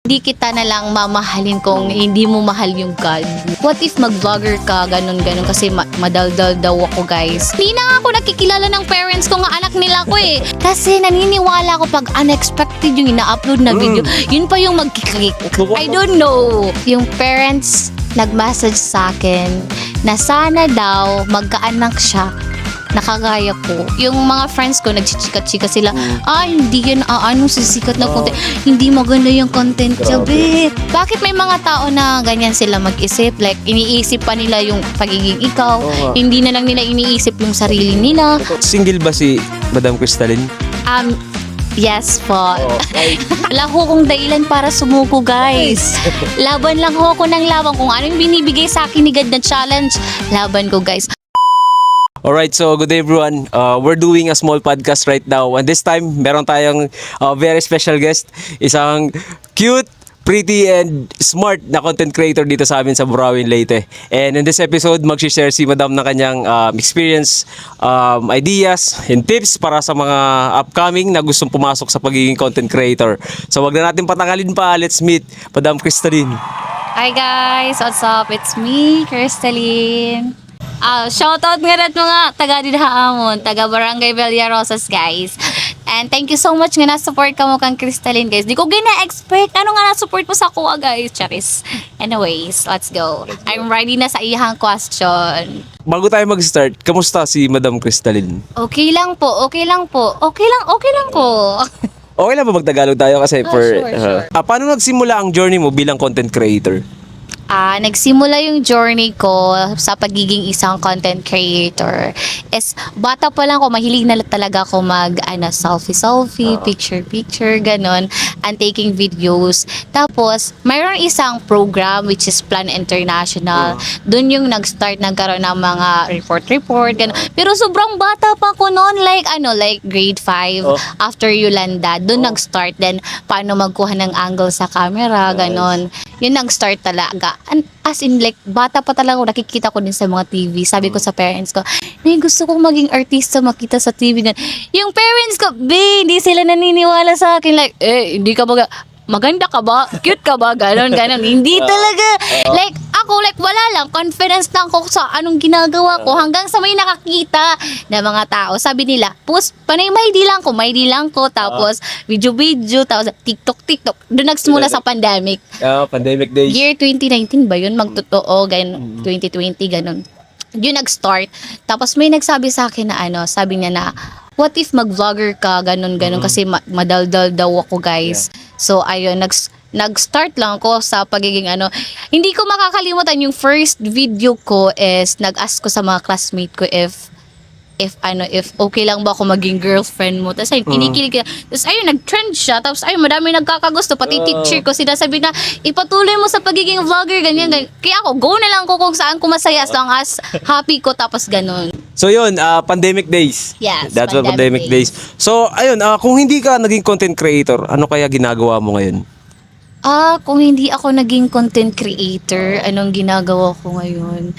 Hindi kita na lang mamahalin kung hindi mo mahal yung God. What if mag-vlogger ka, ganun-ganun, kasi madaldal daw ako, guys. Hindi na ako nakikilala ng parents ko nga anak nila ko eh. Kasi naniniwala ko pag unexpected yung ina-upload na video, yun pa yung mag-click. I don't know. Yung parents nag-message sa akin na sana daw magkaanak siya nakagaya ko. Yung mga friends ko, nagchichika-chika sila, hindi yan, anong sisikat na content. Hindi maganda yung content, sabi. Bakit may mga tao na ganyan sila mag-isip? Like, iniisip pa nila yung pagiging ikaw. Hindi na lang nila iniisip yung sarili nila. Single ba si Madam Crystalline? Yes po. Wala ko kong dahilan para sumuko, guys. Laban lang ho ko ng laban. Kung ano yung binibigay sa akin ni God na challenge, laban ko, guys. Alright, so good day everyone. We're doing a small podcast right now. And this time, meron tayong very special guest. Isang cute, pretty, and smart na content creator dito sa amin sa Burawin, Leyte. And in this episode, mag-share si Madam ng kanyang experience, ideas, and tips para sa mga upcoming na gustong pumasok sa pagiging content creator. So wag na natin patagalin pa. Let's meet Madam Crystalline. Hi guys, what's up? It's me, Crystalline. Shoutout nga rin mga taga-Didhaamon, taga-Barangay Villarosas, guys. And thank you so much nga na-support ka mo kang Crystalline, guys. Di ko gina-expect. Ano nga na-support mo sa kuha, guys? Charis. Anyways, let's go. I'm ready na sa ihang question. Bago tayo mag-start, kamusta si Madam Crystalline? Okay lang po. Okay lang po. Okay lang po. Okay lang ba mag-Tagalog tayo kasi Sure. Paano nagsimula ang journey mo bilang content creator? Nagsimula yung journey ko sa pagiging isang content creator is bata pa lang ko, mahilig na talaga ako selfie, picture, ganon, and taking videos. Tapos, mayroon isang program which is Plan International. Doon yung nagkaroon ng mga report, ganon. Pero sobrang bata pa ko noon, like grade 5, after Yolanda. Doon nag-start din paano magkuha ng angle sa camera, ganon. Yun nag-start talaga. As in, like, bata pa talaga ako, nakikita ko din sa mga TV. Sabi ko sa parents ko, gusto kong maging artista, makita sa TV. Yung parents ko, hindi sila naniniwala sa akin. Like, hindi ka maganda ka ba? Cute ka ba? Ganon. Hindi talaga. Like, ako, wala lang. Confidence lang ko sa anong ginagawa ko hanggang sa may nakakita na mga tao. Sabi nila, panay may lang ko. Tapos, video, tapos TikTok. Doon nagsimula sa pandemic. Pandemic days. Year 2019 ba yun? Magtotoo, 2020, ganon. Yun nag-start. Tapos may nagsabi sa akin na sabi niya na, what if mag-vlogger ka, ganon, kasi madaldal daw ako, guys. So, ayun, nag-start lang ako sa pagiging Hindi ko makakalimutan yung first video ko is nag-ask ko sa mga classmate ko if okay lang ba ako maging girlfriend mo. Tapos ayun, kinikilig ka. Tapos ayun, nag-trend siya. Tapos ayun, madami nagkakagusto. Pati teacher ko, sinasabi na, ipatuloy mo sa pagiging vlogger, ganyan. Kaya ako, go na lang ko kung saan ko masaya as long as happy ko, tapos ganun. So yun, pandemic days. Yes, That's what pandemic days. So ayun, kung hindi ka naging content creator, ano kaya ginagawa mo ngayon? Kung hindi ako naging content creator, anong ginagawa ko ngayon?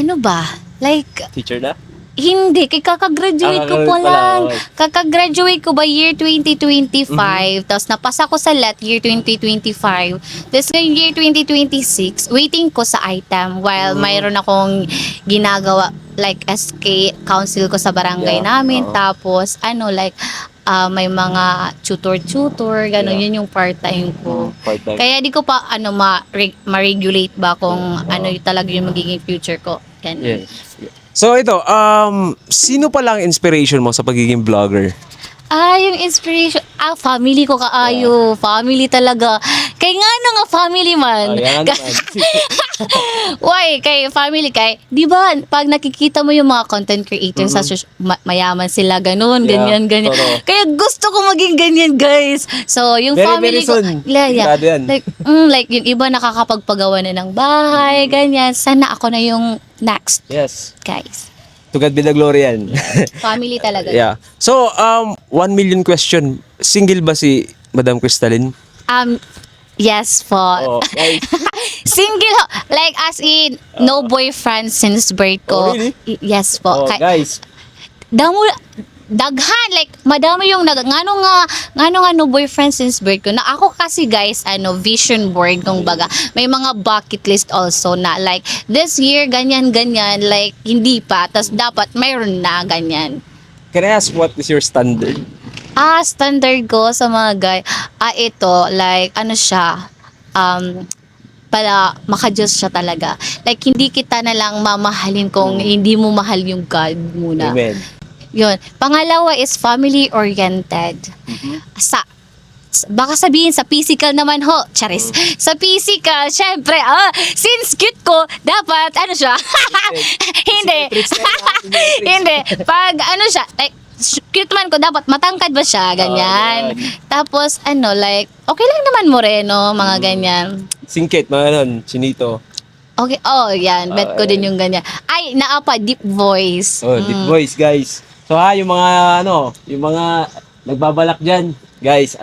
Ano ba? Like, Teacher na? hindi, kakagraduate ko pa lang. Kakagraduate ko by year 2025. Tapos napasa ko sa LAT year 2025. Tapos ngayong year 2026, waiting ko sa item while mayroon akong ginagawa like SK council ko sa barangay namin. Tapos may mga tutor, gano'n, yun yung part-time ko. Kaya di ko pa ma-regulate ba kung ano talaga yung magiging future ko. Ganun. Yes. So ito, sino pa lang inspiration mo sa pagiging vlogger? Yung inspiration, family ko kaayo. Family talaga. Kay nga family man. Why? Kay family, di ba, pag nakikita mo yung mga content creators sa mayaman sila, ganun, ganyan. Totoo. Kaya gusto ko maging ganyan, guys. So, yung family very ko, soon. like yung iba nakakapagpagawa na ng bahay, ganyan. Sana ako na yung next, Yes. guys. To God be the glory yan. Family talaga. Yeah. So, 1 million question. Single ba si Madam Crystalline? Yes po. Guys. Single, like as in, no boyfriend since birth ko. Oh, really? Yes po. Guys. daghan, like madami yung ngano nga no boyfriend since birth ko. Na ako kasi guys, vision board kung baga. May mga bucket list also na like this year ganyan like hindi pa, tas dapat mayroon na ganyan. Can I ask what is your standard? Standard ko sa mga guy, ito, like, siya, para makajust siya talaga. Like, hindi kita na lang mamahalin kung hindi mo mahal yung God muna. Amen. Yun. Pangalawa is family-oriented. Baka sabihin sa physical naman ho, charis. Sa physical, syempre, since cute ko, dapat, siya? Hindi. Hindi. Pag, siya, like, cute man ko, dapat matangkad ba siya, ganyan. Tapos, like, okay lang naman moreno, mga ganyan. Singkit, mga chinito. Okay, yan, bet ko din yung ganyan. Ay, naapa, deep voice. Deep voice, guys. So yung mga, yung mga nagbabalak dyan, guys,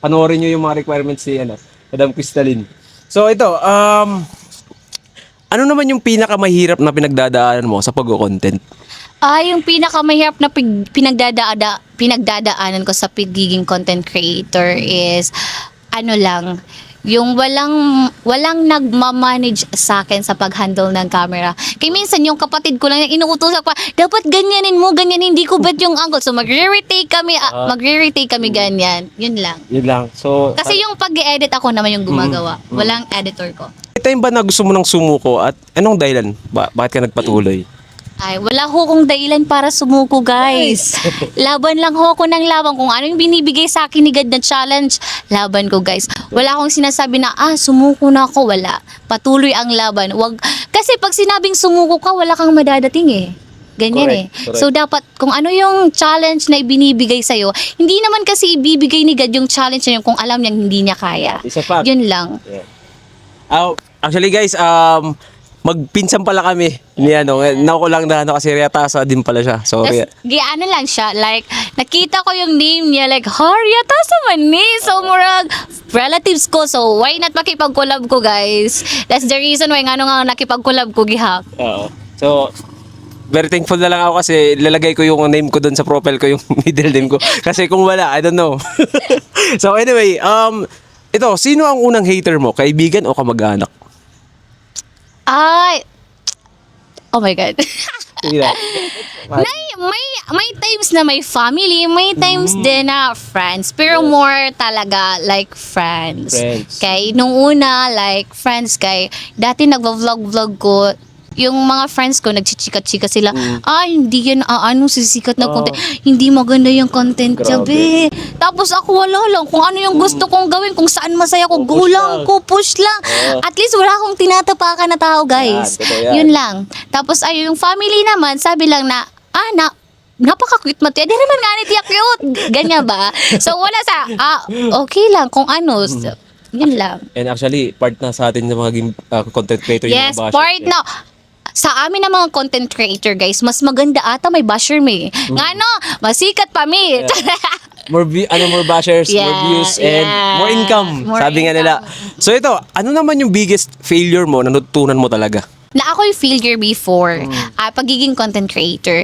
panoorin nyo yung mga requirements ni, Madam Crystalline. So ito, ano naman yung pinakamahirap na pinagdadaanan mo sa pag-content? Yung pinakamahirap na pinagdadaanan ko sa pagiging content creator is yung walang nagmamanage sa akin sa pag-handle ng camera. Kaya minsan yung kapatid ko lang inuutosan pa, dapat ganyanin mo, hindi ko bet yung angle. So magre-retake kami ganyan. Yun lang. So Kasi yung pag-edit ako naman yung gumagawa. Walang editor ko. may time ba na gusto mo nang sumuko at anong dahilan? Bakit ka nagpatuloy? Ay, wala ho kong dahilan para sumuko, guys. Laban lang ho ko ng laban. Kung ano yung binibigay sa akin ni God na challenge, laban ko, guys. Wala akong sinasabi na, sumuko na ako. Wala. Patuloy ang laban. Kasi pag sinabing sumuko ka, wala kang madadating eh. Ganyan Correct. So, dapat, kung ano yung challenge na ibinibigay sa'yo, hindi naman kasi ibibigay ni God yung challenge na yun kung alam niyang hindi niya kaya. Isa pa. Yun lang. Yeah. Actually, guys, magpinsan pala kami ni Nauko lang na kasi Riatasa din pala siya. Sorry. Tas, lang siya, like, nakita ko yung name niya, like, Riatasa man ni. So, murag, relatives ko. So, why not makipag-collab ko, guys? That's the reason why nga nakipag-collab ko, gihap. Oo. So, very thankful na lang ako kasi lalagay ko yung name ko doon sa profile ko, yung middle name ko. Kasi kung wala, I don't know. So, anyway, ito, sino ang unang hater mo? Kaibigan o kamag-anak? Oh my God. Sige na. may times na may family, may times din na friends. Pero more talaga like friends. Kay nung una, like friends kay dati nagvo-vlog ko. Yung mga friends ko, nagchichika-chika sila, hindi yan, sisikat na content. Hindi maganda yung content niya, be. Tapos ako wala lang, kung ano yung gusto kong gawin, kung saan masaya ko, go lang ko, push lang. At least wala akong tinatapakan na tao, guys. Yun lang. Tapos yung family naman, sabi lang na, napaka-cute mo, di naman nga niya cute. Ganyan ba? So wala okay lang, kung ano. Yun lang. And actually, part na sa atin ng mga content creator. Yes, yung mga part na. Sa amin na mga content creator, guys, mas maganda ata may basher me. Nga masikat pa me. More bashers, more views, and more income. Sabi nga nila. So ito, ano naman yung biggest failure mo na natutunan mo talaga? Na ako'y failure before pagiging content creator.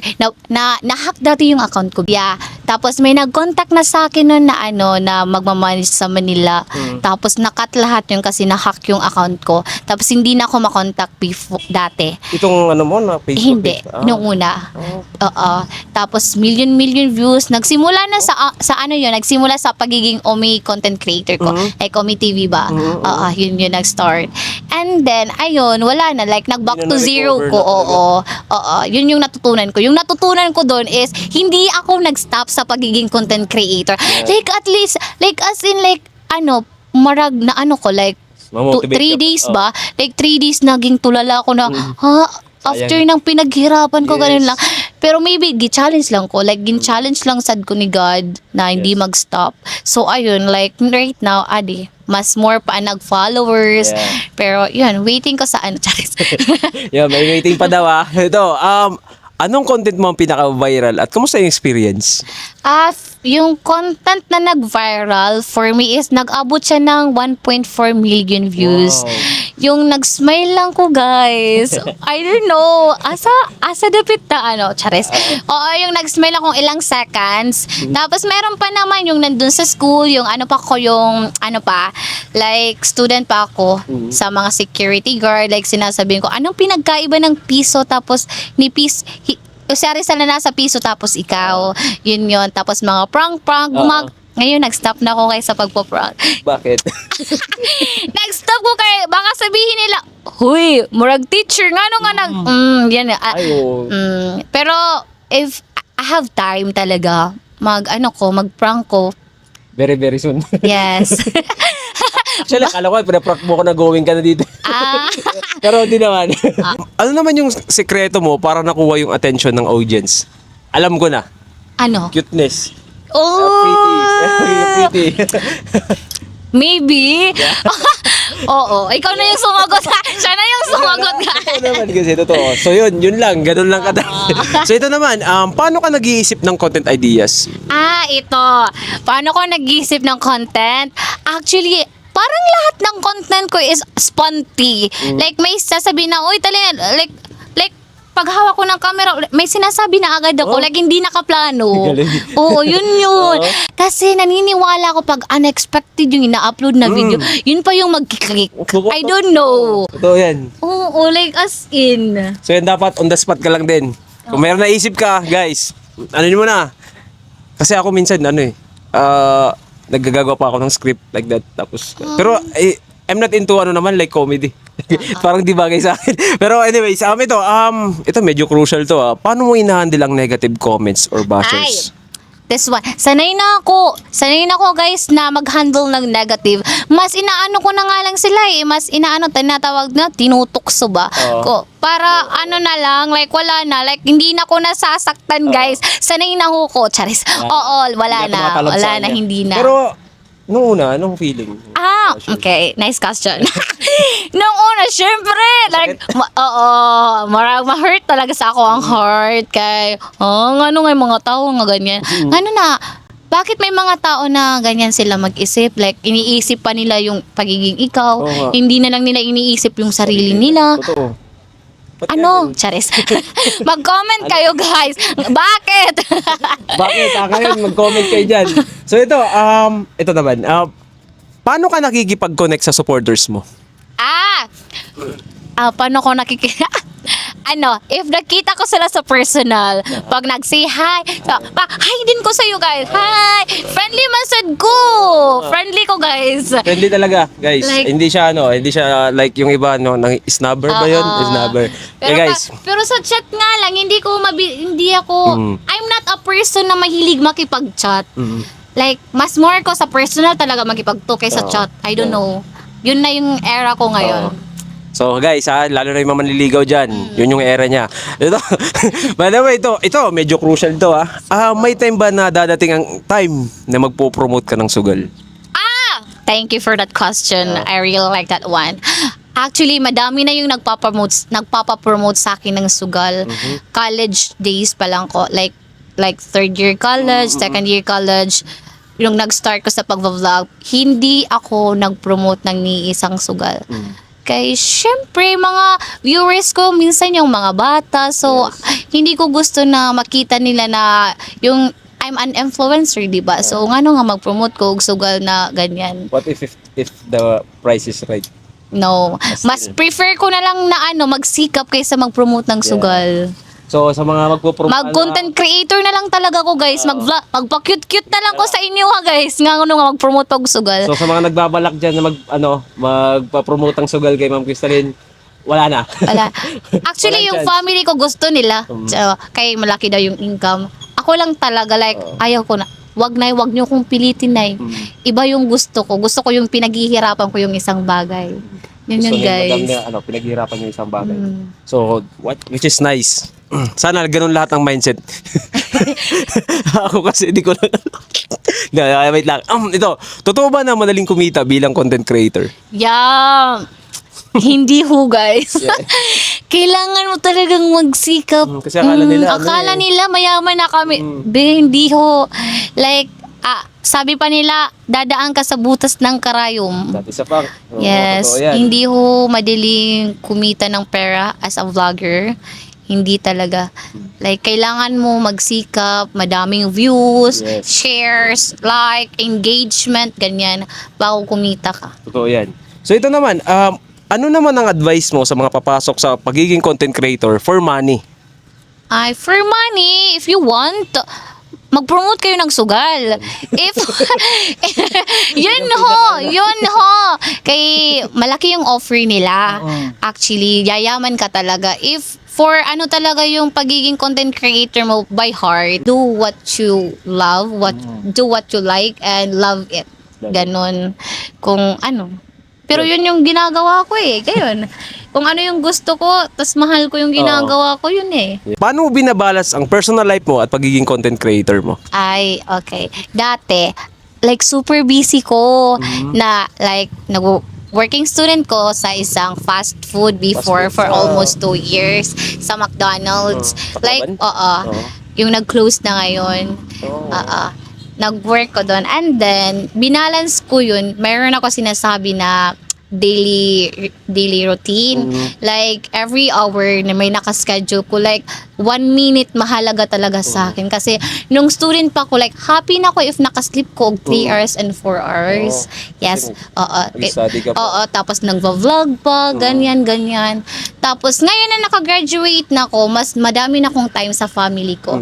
Na-hack dati yung account ko. Yeah. Tapos may nag-contact na sa akin noon na magmamanage sa Manila. Tapos nakat lahat yun kasi na-hack yung account ko. Tapos hindi na ako makontak before dati. Itong mo na Facebook? Hindi, nung una. Oo. Tapos million views. Nagsimula na nagsimula sa pagiging Omi content creator ko. Like Omi TV ba? Yun nag-start. And then, ayun, wala na. Like, nag-back to zero ko. Yun yung natutunan ko. Yung natutunan ko doon is, hindi ako nag-stop sa pagiging content creator. Like, at least, like, as in, like, marag na like, 3 days ba? Like, 3 days naging tulala ako na, after ng pinaghirapan ko, ganun lang. Pero maybe, gi-challenge lang ko. Like, gin-challenge lang sad ko ni God na hindi mag-stop. So, ayun, like, right now, mas more pa nag-followers. Pero, yun, waiting ko sa Charis. Yeah, may waiting pa daw Ito, anong content mo ang pinaka-viral at kamusta yung experience? Yung content na nag-viral for me is nag-abot siya ng 1.4 million views. Wow. Yung nag-smile lang ko, guys. I don't know. Asa dapit na charis. Oo, yung nag-smile akong ilang seconds. Tapos meron pa naman yung nandun sa school, yung like student pa ako sa mga security guard. Like sinasabihin ko, anong pinagkaiba ng piso tapos ni piso, Usari sa na nasa piso tapos ikaw. Yun. Tapos mga prank. Ngayon, nag-stop na ako sa pagpo-prank. Bakit? Nag-stop ko kay baka sabihin nila, huy, murag teacher nga yan. Pero if I have time talaga, mag-prank ko. Very, very soon. Yes. Actually, akala ko, pinaprank mo ko na going ka na dito. Pero hindi naman. Ano naman yung sekreto mo para nakuha yung attention ng audience? Alam ko na. Ano? Cuteness. Oh! Pretty. Maybe. Oo. Ikaw na yung sumagot. Siya na yung sumagot. Ito naman kasi, totoo. So yun lang. Ganun lang kadali. So ito naman, paano ka nag-iisip ng content ideas? Ito. Paano ko nag-iisip ng content? Actually, parang lahat ng content ko is sponty. Like, may sasabihin na, uy, like, pag hawak ko ng camera, may sinasabi na agad ako, like, hindi nakaplano. Galing. Oo, yun. Kasi naniniwala ko pag unexpected yung ina-upload na video, yun pa yung mag-click. I don't know. Totoo yan. Oo, like, as in. So yan, dapat on the spot ka lang din. Kung meron naisip ka, guys, ano nyo na. Kasi ako minsan, naggagawa pa ako ng script like that. Tapos, pero I'm not into like comedy. Parang di bagay sa akin. Pero anyways, ito medyo crucial to. Paano mo i-handle ang negative comments or bashers? This one. Sanay na ako guys na mag-handle ng negative. Mas inaano ko na nga lang sila Mas tinatawag na tinutukso ba? Ko. Para na lang, like wala na. Like hindi na ko nasasaktan guys. Sanay na ko. Charis. Oo, wala na. Hindi na. Pero, nung una, anong feeling? Okay. Nice question. Nung una, syempre, like, marang ma-hurt talaga sa ako ang heart. Kay, nga mga tao nga ganyan. Bakit may mga tao na ganyan sila mag-isip? Like, iniisip pa nila yung pagiging ikaw. Hindi na lang nila iniisip yung sarili nila. Totoo. Charis. Mag-comment kayo, guys. Bakit? Bakit? Ngayon, mag-comment kayo dyan. So ito naman. Paano ka nakikipag-connect sa supporters mo? Paano ko if nakita ko sila sa personal, pag nag-say hi, hi din ko sa'yo, guys. Hi! Friendly man sad ko! Friendly ko, guys. Friendly talaga, guys. Like, hindi siya like yung iba ng snubber ba yun? Snubber. Guys. Pero sa chat nga lang, I'm not a person na mahilig makipag-chat. Like, mas more ko sa personal talaga makipag-talk kaysa chat. I don't know. Yun na yung era ko ngayon. So guys, lalo na yung mga manliligaw dyan, yun yung era niya. Ito, by the way, ito medyo crucial to may time ba na dadating ang time na magpo-promote ka ng sugal? Thank you for that question. I really like that one. Actually, madami na yung nagpapapromote sa akin ng sugal. College days pa lang ko. Like third year college, second year college. Yung nag-start ko sa pag-vlog, hindi ako nag-promote ng ni isang sugal. Kay syempre mga viewers ko minsan yung mga bata, so hindi ko gusto na makita nila na yung I'm an influencer, di ba? So nga mag-promote ko og sugal na ganyan. What if the price is right? No, mas prefer ko na lang na magsikap kaysa mag-promote ng sugal. So sa mga mag-content creator na lang talaga ko, guys. Mag-vlog, magpa-cute-cute na lang ko sa inyo guys. Nga mag-promote pag sugal. So sa mga nagbabalak diyan na magpa-promote ang sugal kay Ma'am Crystalline, wala na. Wala. Actually, yung family ko gusto nila. So, kay malaki daw yung income. Ako lang talaga ayaw ko na. Wag niyo kong pilitin Iba yung gusto ko. Gusto ko yung pinaghihirapan ko yung isang bagay. Yun guys. Pinaghihirapan yung isang bagay. So, which is nice. Sana ganun lahat ng mindset. Ako kasi hindi ko lang. Wait lang. Ito, totoo ba na madaling kumita bilang content creator? Yeah. Hindi ho, guys. kailangan mo talagang magsikap. Kasi akala nila, ano akala eh. nila mayaman na kami. Be, hindi ho. Like, sabi pa nila, dadaan ka sa butas ng karayom. Dati sa pang. Yes, Totoo yan. hindi ho madaling kumita ng pera as a vlogger. Hindi talaga. Like, kailangan mo magsikap, madaming views, Yes. shares, like, engagement, ganyan, bago kumita ka. Totoo yan. So ito naman, ano naman ang advice mo sa mga papasok sa pagiging content creator for money? For money, if you want, mag-promote kayo ng sugal. If, yun ho. Kay, malaki yung offer nila. Actually, yayaman ka talaga. If, for ano talaga yung pagiging content creator mo by heart, do what you love, do what you like, and love it. Ganon. Kung ano. Pero yun yung ginagawa ko eh. Gayon. Kung ano yung gusto ko, tas mahal ko yung ginagawa ko, yun eh. Paano mo binabalance ang personal life mo at pagiging content creator mo? Ay, okay. Dati, like super busy ko na like working student ko sa isang fast food before for almost 2 years sa McDonald's. Like, yung nag-close na ngayon. Nag-work ko doon. And then, binalance ko yun. Mayroon ako sinasabi na daily routine. Like, every hour na may nakaschedule ko, like, 1 minute mahalaga talaga sa akin. Kasi, nung student pa ko, like, happy na ako if nakasleep ko 3 hours and 4 hours. Yes. Nag-study ka pa. Tapos nagva-vlog pa, ganyan. Tapos, ngayon na nakagraduate na ako, mas madami na akong time sa family ko.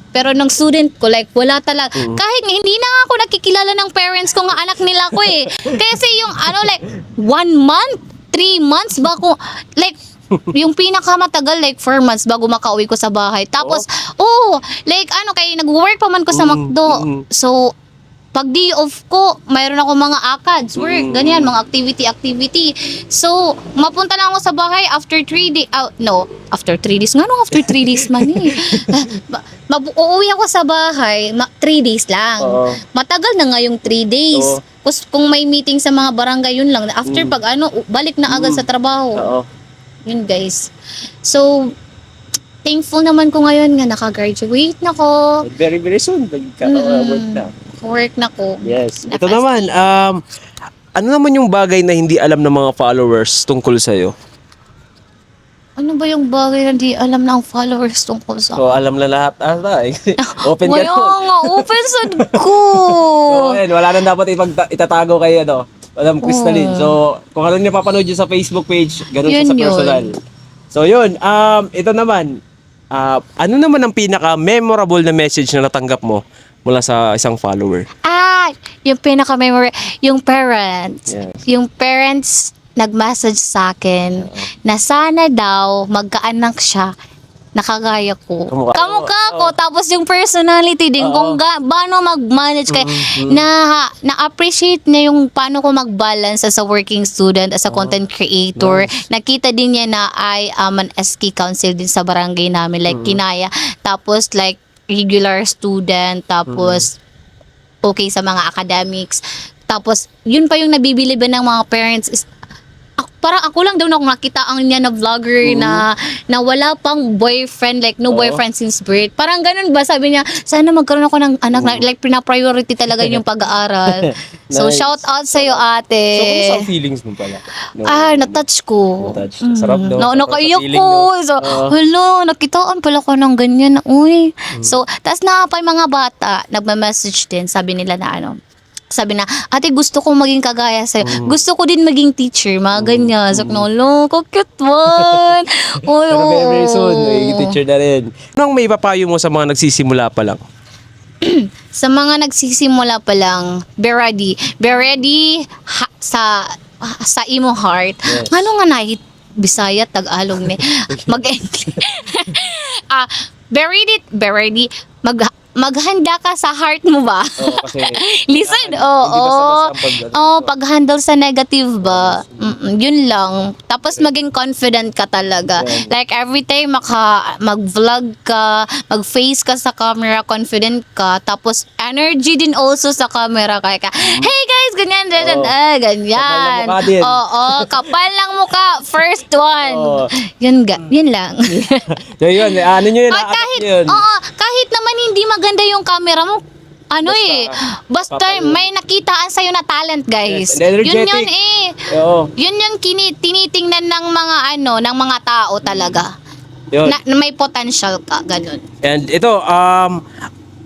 Pero nung student ko, like, wala talaga. Kahit hindi na nga ako nakikilala ng parents ko nga anak nila ko eh. Kasi yung, like, 1 month, 3 months bago, like, yung pinakamatagal, like, 4 months bago makauwi ko sa bahay. Tapos, like, kaya nag-work pa man ko sa McDo. So, pag day off ko, mayroon ako mga ACADS, work, ganyan, mga activity. So, mapunta lang ako sa bahay after 3 days, after 3 days, after 3 days man eh. Uuwi ako sa bahay, 3 days lang. Matagal na nga yung 3 days. Kung may meeting sa mga barangay, yun lang. After pag balik na agad sa trabaho. Yun guys. So, thankful naman ko ngayon nga nakagraduate na ko. Very, very soon. Work na. Work na ko. Yes. Ito naman, ano naman yung bagay na hindi alam ng mga followers tungkol sa'yo? Ano ba yung bagay na di alam ng followers tungkol sa So, alam na lahat ata eh. Open ka Wala to. nga, open sad ko. So, ayun, wala nang dapat itatago kay Madam Crystalline. So, kung ano niyo papanood yun sa Facebook page, ganun Yun sa yun. personal. So, yun. Ito naman. Ano naman ang pinaka-memorable na message na natanggap mo mula sa isang follower? Yung pinaka-memory, yung parents. Yes. Yung parents nag-message sa akin na sana daw magkaanak siya nakagaya ko. Kamukha ko. Tapos yung personality din, kung paano mag-manage kaya, na-appreciate niya yung paano ko mag-balance as a working student, as a content creator. Nakita din niya na I am an SK council din sa barangay namin. Like, kinaya. Tapos, like, regular student. Tapos, okay sa mga academics. Tapos, yun pa yung nabibiliban ng mga parents is, parang ako lang daw na nakita ang niya na vlogger na wala pang boyfriend, like no boyfriend since birth. Parang ganun ba? Sabi niya, sana magkaroon ako ng anak na like pina-priority talaga yung pag-aaral. So, Nice. shout out sa'yo, ate. So, kumusta ang feelings mo pala? Na-touch ko. Na-touch. Sarap daw. Sarap Nakaiyak sa feeling, ko. no? So, hala, nakitaan pala ko ng ganyan. Uy. So, tas na pa yung mga bata, nagma-message din, sabi nila na sabi na, ate, gusto kong maging kagaya sa'yo. Gusto ko din maging teacher, mga ganyan. So, no, cute one. Uy, Pero very soon, magiging teacher na rin. Anong may papayo mo sa mga nagsisimula pa lang? Sa mga nagsisimula pa lang, be ready. Be ready sa imong heart. Yes. Ano nga na, Bisaya, Tagalog ni. Mag-English. Be ready. maghanda ka sa heart mo ba? Oo, kasi Listen, hindi oo. basta-basta ang pag- Oo, pag-handle sa negative ba? Yun lang. Tapos maging confident ka talaga. Yeah. Like every time mag-vlog ka, mag-face ka sa camera, confident ka. Tapos energy din also sa camera. Kaya ka, hey guys, ganyan, ganyan, Oo. ganyan. Kapal ng mukha din. Oo, kapal ng mukha. First one. Oo. Yun lang. So yun, ano nyo yun, At aangat kahit, nyo yun. oo, kahit naman hindi maganda yung camera mo, basta papal- may nakitaan sa'yo na talent, guys. Yes, and energetic. Yun Oo. Yun yung tinitingnan ng mga ng mga tao talaga. Yun. Na may potential ka, ganun. And ito,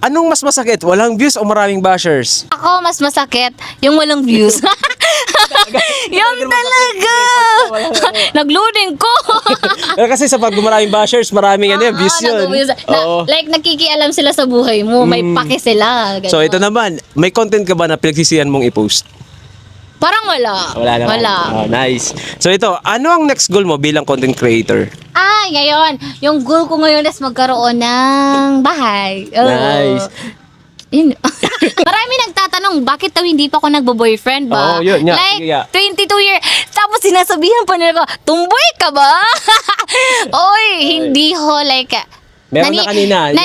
anong mas masakit? Walang views o maraming bashers? Ako, mas masakit yung walang views. Yung talaga. Nag-loading ko. Kasi sa pag maraming bashers, maraming views yun. Oo. Like, nakikialam sila sa buhay mo. May pake sila. Ganun. So ito naman, may content ka ba na pinagsisihan mong i-post? Parang wala. Wala naman. Wala. Oh, nice. So ito, ano ang next goal mo bilang content creator? Ngayon, yung goal ko ngayon is magkaroon ng bahay. Oo. Nice. Yun. Marami nagtatanong, bakit daw hindi pa ako nagbo-boyfriend ba? Oo, yun, yeah. Like, Sige, yeah. 22 years. Tapos sinasabihan pa nila ko, tumboy ka ba? Oy, hindi ho. Like, Meron na kanina, yung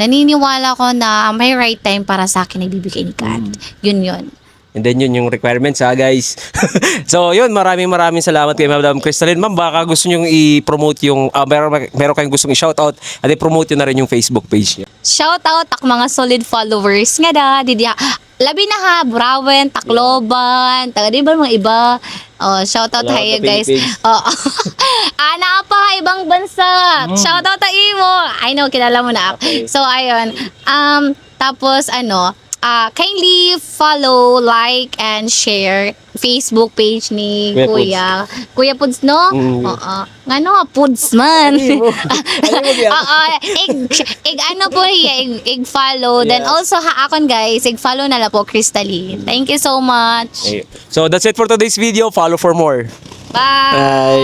naniniwala ko na may right time para sa akin nagbibigay ni God. Yun. And then yun yung requirements guys. So yun, maraming salamat kay Madam Crystalline. Ma'am, baka gusto nyong i-promote yung, meron kayong gustong i-shoutout at i-promote yun na rin yung Facebook page niya. Shout out ak mga solid followers nga da. Labi na ha, Brawen, Tacloban, taga di ba mga iba? Shout out Hello, tayo the guys. Philippines. Ana pa ibang bansa. Shout out ta imo. I know kilala mo na. Okay. So ayun. Tapos kindly follow, like, and share Facebook page ni Kuya Kuya Puds, no? Oo. Nga Puds man. Ig-follow. Then Yes. also akon guys, ig-follow na lang po Crystalline. Thank you so much. So that's it for today's video. Follow for more. Bye! Bye!